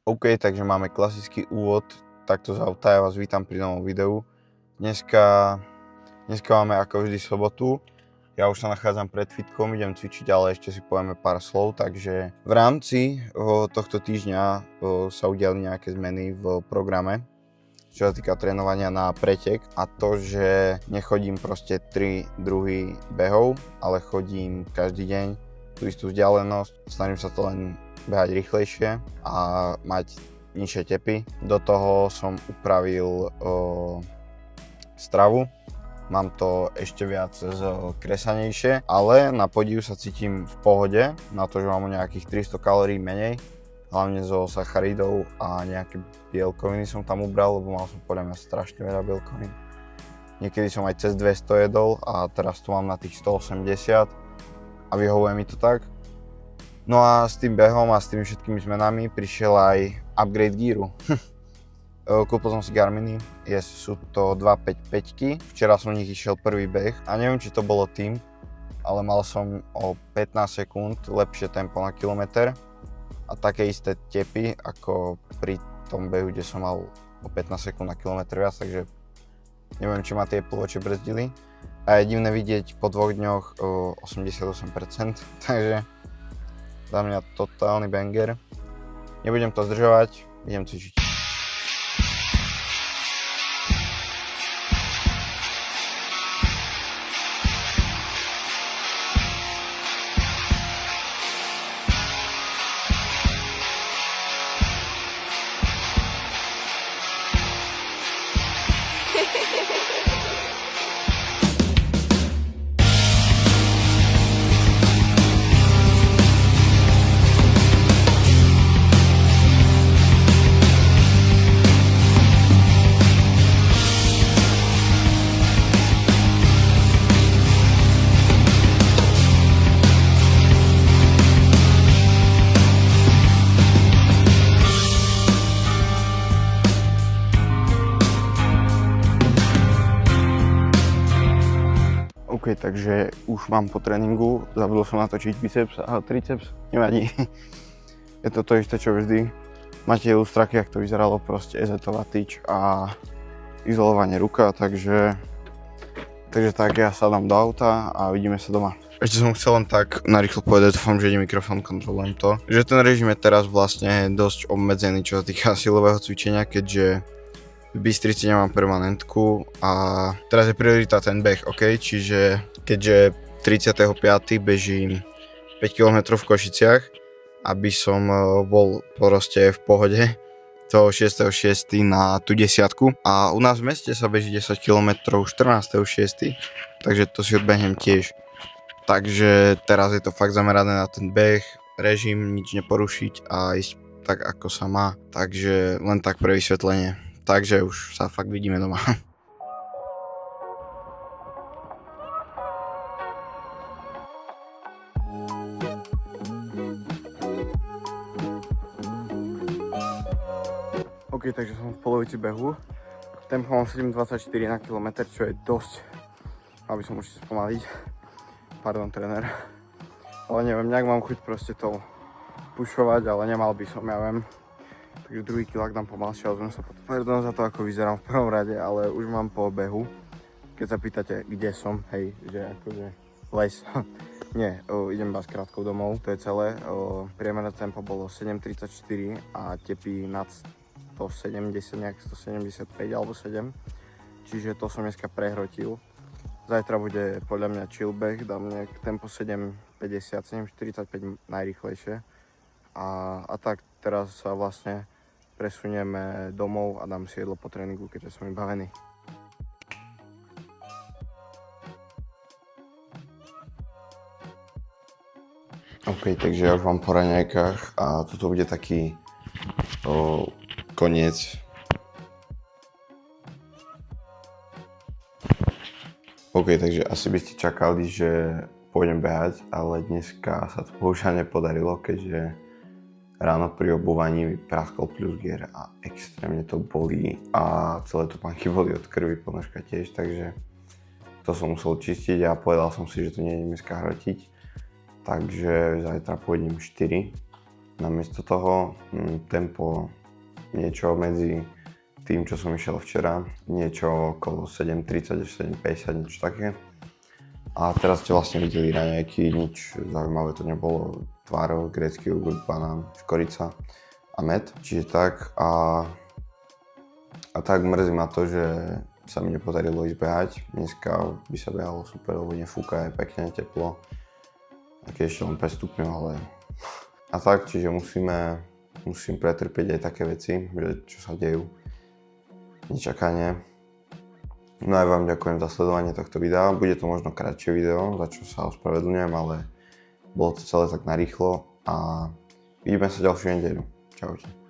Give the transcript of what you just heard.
OK, takže máme klasický úvod takto z auta, ja vás vítam pri novom videu. Dneska máme ako vždy sobotu, ja už sa nachádzam pred fitkom, idem cvičiť, ale ešte si povieme pár slov, takže v rámci tohto týždňa sa udiali nejaké zmeny v programe, čo sa týka trénovania na pretek, a to, že nechodím proste 3 druhy behov, ale chodím každý deň tú istú vzdialenosť, snažím sa to len behať rýchlejšie a mať nižšie tepy. Do toho som upravil stravu, mám to ešte viac kresanejšie, ale na podiv sa cítim v pohode, na to, že mám nejakých 300 kalórií menej, hlavne zo sacharidov a nejaké bielkoviny som tam ubral, lebo mal som podľa mňa strašne veľa bielkovín. Niekedy som aj cez 200 jedol a teraz to mám na tých 180 a vyhovuje mi to tak. No a s tým behom a s tými všetkými zmenami prišiel aj upgrade gearu. Kúpil som si Garminy, sú to 255-ky. Včera som v nich išiel prvý beh a neviem, či to bolo tým, ale mal som o 15 sekúnd lepšie tempo na kilometr a také isté tepy ako pri tom behu, kde som mal o 15 sekúnd na kilometr viac, takže neviem, či ma tie ploče brzdili. A je divné vidieť po 2 dňoch 88%, takže za mňa totálny banger. Nebudem to zdržovať, idem cvičiť. OK, takže už mám po tréningu, zabudol som natočiť biceps a triceps, nevadí. Je to to isté, čo vždy. Máte ilustráky, jak to vyzeralo, proste EZ-ová tyč a izolovanie ruka, takže tak ja sadám do auta a vidíme sa doma. Ešte som chcel len tak narýchlo povedať, dúfam, že ide mikrofón, kontrolujem to, že ten režim je teraz vlastne dosť obmedzený, čo sa týka silového cvičenia, keďže v Bystrici nemám permanentku a teraz je priorita ten beh, OK? Čiže keďže 35. bežím 5 km v Košiciach, aby som bol proste v pohode toho 6.6. na tú desiatku. A u nás v meste sa beží 10 km 14.6. takže to si odbehnem tiež. Takže teraz je to fakt zamerané na ten beh, režim, nič neporušiť a ísť tak, ako sa má. Takže len tak pre vysvetlenie. Takže už sa fakt vidíme doma. OK, takže som v polovici behu. Tempo mám 7.24 na kilometr, čo je dosť, aby som už spomaliť. Pardon, tréner. Ale neviem, nejak mám chuť proste to pušovať, ale nemal by som, ja viem. Takže druhý kilák dám pomalšie, ale sme sa potom. Pardon za to, ako vyzerám v prvom rade, ale už mám po behu. Keď sa pýtate, kde som, hej, že akože les. Nie, idem iba s krátkou domov, to je celé. Priemerné tempo bolo 7.34 a tepy nad 170, nejak 175 alebo 7. Čiže to som dneska prehrotil. Zajtra bude podľa mňa chill beh, dám nejak tempo 7.50, 7.45 najrýchlejšie. A tak teraz sa vlastne presunieme domov a dám si jedlo po tréningu, keďže som vybavený. OK, takže ja už mám po raňajkách a toto bude taký koniec. OK, takže asi by ste čakali, že pôjdem behať, ale dneska sa to bohužiaľ nepodarilo, keďže ráno pri obúvaní vypraskol plusgier a extrémne to bolí a celé topánky boli od krvi, ponožka tiež, takže to som musel čistiť a povedal som si, že to nie je dneska hrotiť. Takže zajtra pôjdem 4. Namiesto toho tempo niečo medzi tým, čo som išiel včera, niečo okolo 7.30 až 7.50, niečo také. A teraz ste vlastne videli raňajky, nič zaujímavé to nebolo. Tváro, grécky jogurt, banán, škorica a med. Čiže tak a tak mrzí ma to, že sa mi nepodarilo ísť behať. Dneska by sa behalo super, lebo nefúka, je pekne teplo. Také ešte len 5 stupňov, ale... A tak, čiže musím pretrpieť aj také veci, že čo sa dejú. Nečakanie. No aj vám ďakujem za sledovanie tohto videa. Bude to možno kratšie video, za čo sa ospravedlňujem, ale bolo to celé tak narýchlo a vidíme sa ďalšiu nedeľu. Čaute.